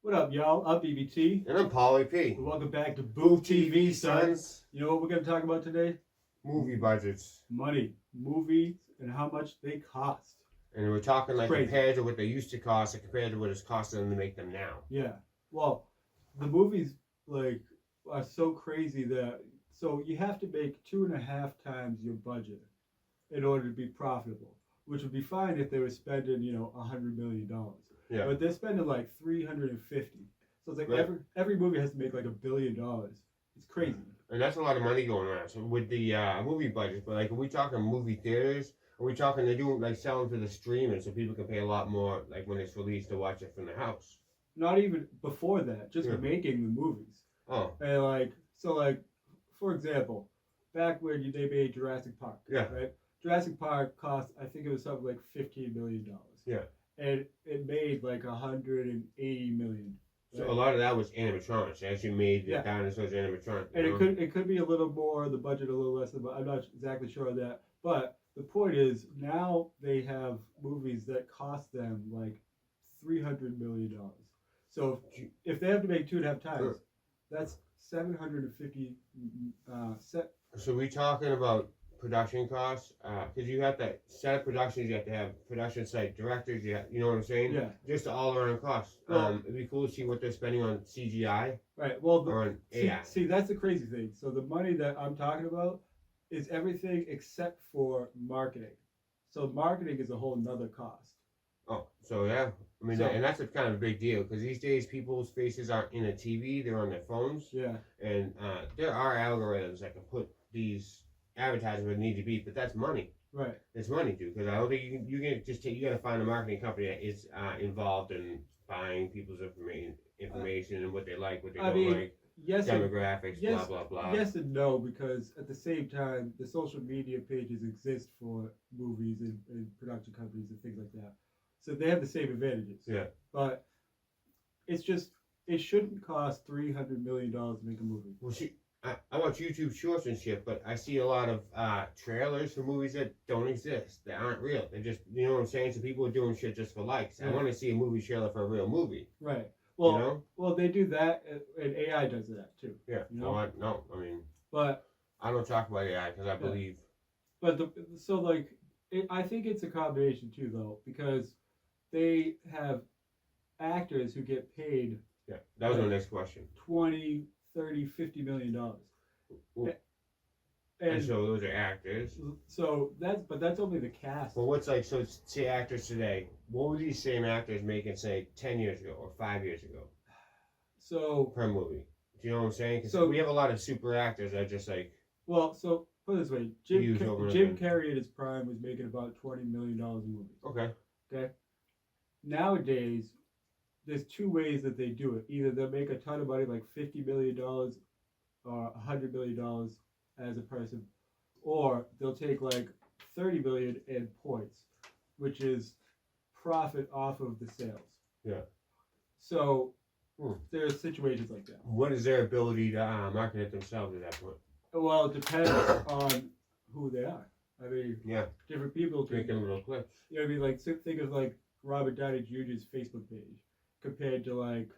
What up, y'all? I'm BBT. And I'm Pauly P. Welcome back to Boo TV, sons. You know what we're going to talk about today? Movie budgets. Money, movies, and how much they cost. And we're talking like Crazy. compared to what they used to cost and compared to what it's costing them to make them now. Yeah. Well, the movies like are so crazy that so you have to make 2.5 times your budget in order to be profitable, which would be fine if they were spending $100 million. Yeah. But they're spending like 350. So it's like Right. every movie has to make like $1 billion. It's crazy. And that's a lot of money going around. So with the movie budgets, but like are we talking movie theaters? Are we talking they do like selling to the streamers so people can pay a lot more like when it's released to watch it from their house? Not even before that, just Yeah. making the movies. Oh. And for example, back when they made Jurassic Park, Yeah. right? Jurassic Park cost, I think it was something like $15 million. Yeah. And it made like 180 million. So a lot of that was animatronics. They actually made the Yeah. dinosaurs animatronic. And it could be a little more, the budget a little less, but I'm not exactly sure of that. But the point is, now they have movies that cost them like $300 million. So if they have to make 2.5 times, Sure. that's 750 So we talking about production costs? Because you have to set up productions, you have to have production site directors, you know what I'm saying? Yeah. Just all around costs. Well, it'd be cool to see what they're spending on CGI Right. Well, or on AI. see, that's the crazy thing. So the money that I'm talking about is everything except for marketing. So marketing is a whole nother cost. Oh, so yeah. I mean, So- and that's a kind of a big deal because these days people's faces aren't in a TV, they're on their phones. Yeah. And there are algorithms that can put these advertisements where they need to be, but that's money. Right. It's money, dude. Because I don't think you can just take. You got to find a marketing company that is involved in buying people's information and what they like, what they I don't mean, like, Yes. And, demographics, yes. blah blah blah. Yes and no, because at the same time, the social media pages exist for movies and production companies and things like that. So they have the same advantages. Yeah. But it's just, it shouldn't cost $300 million to make a movie. Well, see, I watch YouTube shorts and shit, but I see a lot of trailers for movies that don't exist, that aren't real. They're just, you know what I'm saying? So people are doing shit just for likes. I Yeah. want to see a movie trailer for a real movie. Right. Well, you know? well, they do that, and AI does that too. Yeah. You know? No, I mean, But I don't talk about AI because I believe. But I think it's a combination too, though, because they have actors who get paid Yeah, that was my next question. 20, 30, 50 million dollars. Well, And and so those are actors. so that's only the cast. Well, what's like, so say actors today, what were these same actors making, say, 10 years ago or 5 years ago So per movie? Do you know what I'm saying? Because So- we have a lot of super actors that are just like, so put it this way, Huge over Jim again. Carrey at his prime was making about $20 million in movies. okay, Okay. Nowadays, there's two ways that they do it. Either they'll make a ton of money, like $50 million or $100 million as a person, or they'll take like 30 million in points, which is profit off of the sales. Yeah. So there's situations like that. what is their ability to market it themselves at that point? Well, it depends on who they are. I mean, Yeah, different people can. making little clips. You know what I mean? Like, think of like Robert Downey Jr.'s Facebook page compared to like,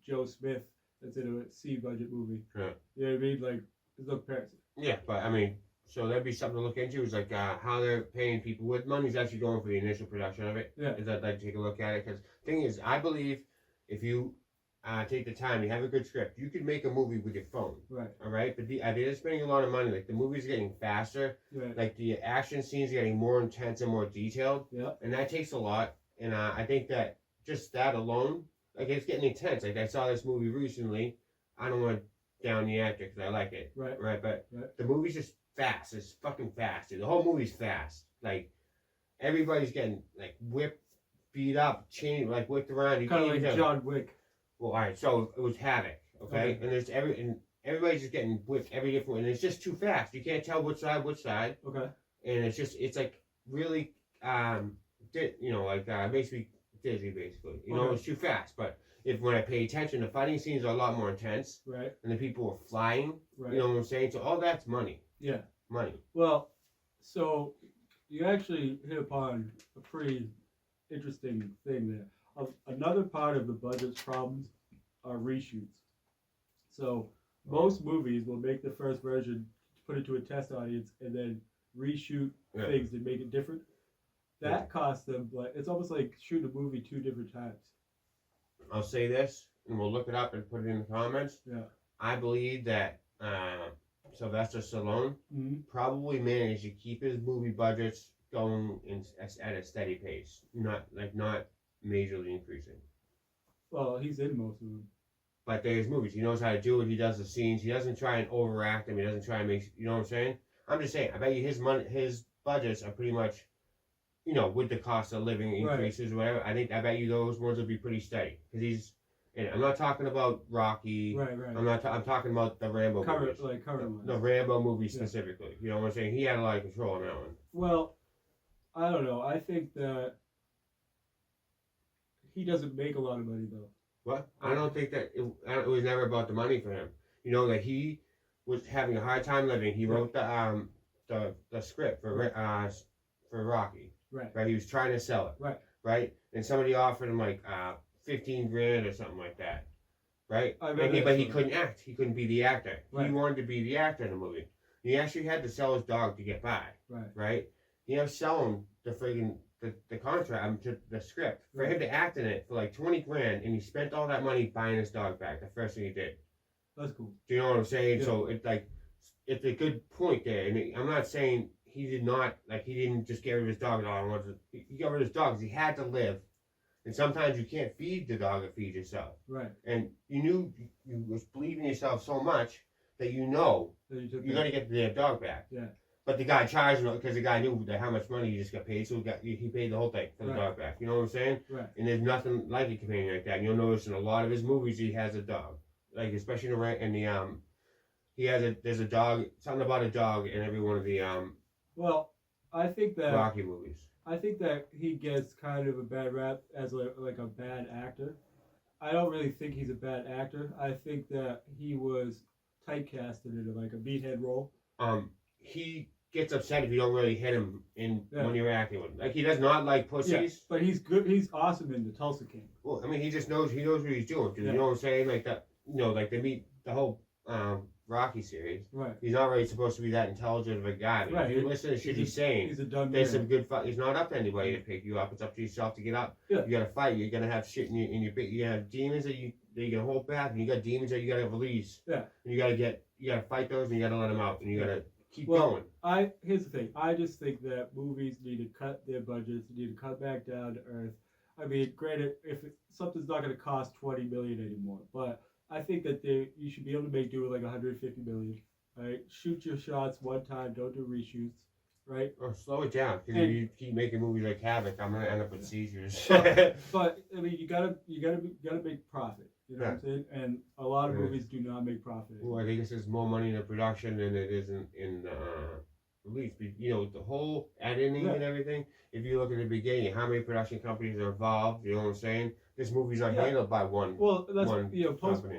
Joe Smith that's in a C budget movie. Yeah. You know what I mean? Like, there's no comparison. Yeah, but I mean, so that'd be something to look into. Is like how they're paying people. What money's actually going for the initial production of it? Yeah. Is that like take a look at it? Because thing is, I believe if you take the time, you have a good script, you could make a movie with your phone. Right. All right, but they're spending a lot of money. Like the movie's getting faster. Right. Like the action scenes are getting more intense and more detailed. Yeah. And that takes a lot. And I think that just that alone, like it's getting intense. Like I saw this movie recently. I don't want to down the actor because I like it. Right. Right. But Right. the movie's just fast. It's fucking fast. Dude. The whole movie's fast. Like everybody's getting like whipped, beat up, chained, like whipped around. You Kind of can't like even John Wick. Well, all right. So it was Havoc. Okay. And there's everybody's just getting whipped every different way, and it's just too fast. You can't tell which side. Okay. And it's like really makes me dizzy basically. Okay. It's too fast. But when I pay attention, the fighting scenes are a lot more intense, Right. and the people are flying. Right. You know what I'm saying? So all that's money. Yeah. Money. Well, so you actually hit upon a pretty interesting thing there. another part of the budget's problems are reshoots. So most movies will make the first version, put it to a test audience, and then reshoot Yeah. things and make it different. That costs them, like, it's almost like shooting a movie 2 different times. I'll say this, and we'll look it up and put it in the comments. Yeah. I believe that Sylvester Stallone probably managed to keep his movie budgets going at a steady pace, not majorly increasing. Well, he's in most of them. But there's movies. He knows how to do it. He does the scenes. He doesn't try and overact them. He doesn't try and make. You know what I'm saying? I'm just saying. I bet you his budgets are pretty much, with the cost of living increases or whatever. I bet you those ones will be pretty steady because he's. And I'm not talking about Rocky. Right. I'm talking about the Rambo movies. Current ones. The Rambo movie specifically. You know what I'm saying? He had a lot of control on that one. Well, I don't know. I think that he doesn't make a lot of money though. What? I don't think that it was never about the money for him. That he was having a hard time living. He wrote the script for Rocky. Right. He was trying to sell it. Right. And somebody offered him like $15,000 or something like that. Right. But he couldn't act. He couldn't be the actor. Right. He wanted to be the actor in the movie. He actually had to sell his dog to get by. Right. He ended up selling the friggin' the contract to the script for him to act in it for like $20,000, and he spent all that money buying his dog back. The first thing he did. That's cool. Do you know what I'm saying? Yeah. So it's a good point there, and I'm not saying he didn't just get rid of his dog. He got rid of his dog because he had to live, and sometimes you can't feed the dog or feed yourself. Right. And you was believing in yourself so much that you're gonna get the dog back. Yeah. But the guy charged him because the guy knew how much money he just got paid, so he paid the whole thing for the dog back. You know what I'm saying? Right. And there's nothing like a companion like that. And you'll notice in a lot of his movies he has a dog, like especially there's a dog, something about a dog in every one of the Well, I think that Rocky movies. I think that he gets kind of a bad rap as like a bad actor. I don't really think he's a bad actor. I think that he was typecasted into like a meathead role. He gets upset if you don't really hit him when you're acting with him. Like he does not like pussies. Yeah, but he's good. He's awesome in the Tulsa King. Well, I mean, he knows what he's doing. You know what I'm saying? Like that. Like they meet the whole Rocky series. Right. He's not really supposed to be that intelligent of a guy. Right. If you listen to shit he's saying, he's a dumb there's some good fight. He's not up to anybody to pick you up. It's up to yourself to get up. Yeah. You gotta fight. You're gonna have shit in your bit. You have demons that you can hold back, and you got demons that you gotta release. Yeah. And you gotta fight those, and you gotta let them out, and you gotta keep going. Here's the thing. I just think that movies need to cut their budgets. Need to cut back down to earth. I mean, granted, if something's not going to cost $20 million anymore, but I think that you should be able to make do with like $150 million. Right? Shoot your shots one time. Don't do reshoots. Right? Or slow it down, because if you keep making movies like Havoc, I'm gonna end up with seizures. but I mean, you gotta make profit. You know what I'm saying? And a lot of movies do not make profit. Well, I think there's more money in the production than it is in release. The whole editing and everything. If you look at the beginning, how many production companies are involved? You know what I'm saying? This movie's not handled by one. Well, that's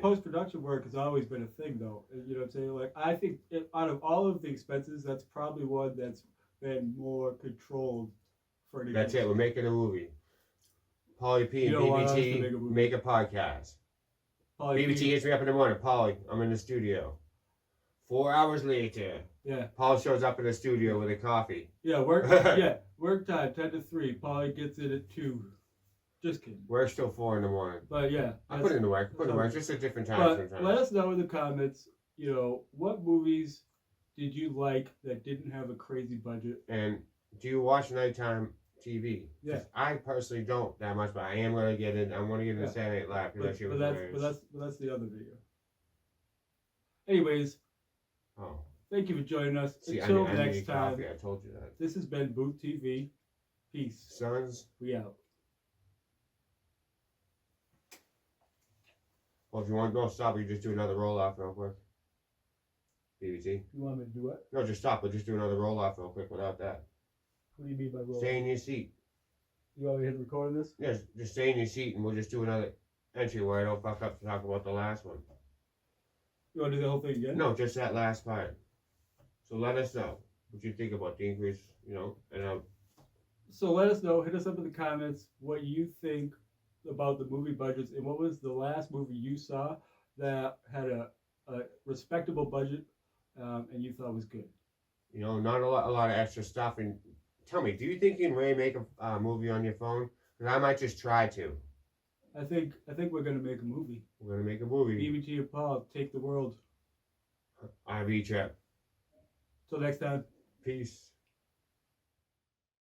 post production work has always been a thing, though. You know what I'm saying? Like I think out of all of the expenses, that's probably one that's been more controlled for an That's it. We're making a movie. Pauly P and BBT make a podcast. BBT hits me up in the morning. Pauly, I'm in the studio. 4 hours later. Yeah. Paul shows up in the studio with a coffee. Yeah, work time 10 to 3. Pauly gets in at 2. Just kidding. Work's till 4 in the morning. But yeah. I put in the work. Just at different times sometimes. Let us know in the comments, what movies did you like that didn't have a crazy budget? And do you watch nighttime TV? Yeah. I personally don't that much, but I am going to get in. I want to get in Saturday Night Live because that shit was hilarious. But that's the other video. Anyways. Oh. Thank you for joining us. See, Until I next time. Coffee. I told you that. This has been Boot TV. Peace. Sons. We out. Well, if you want to don't stop, you just do another roll off real quick. BBT. You want me to do what? No, just stop, but just do another roll off real quick without that. What do you mean by roll? Stay in your seat. You want me to hit record on this? Yes, just stay in your seat and we'll just do another entry where I don't fuck up to talk about the last one. You want to do the whole thing again? No, just that last part. So let us know what you think about the increase, and So let us know. Hit us up in the comments what you think about the movie budgets, and what was the last movie you saw that had a respectable budget, and you thought was good? You know, not a lot of extra stuff. And tell me, do you think you can really make a movie on your phone? Because I might just try to. I think we're gonna make a movie. We're gonna make a movie. Leave it to your paw. Take the world. I'll be trip. Till next time. Peace.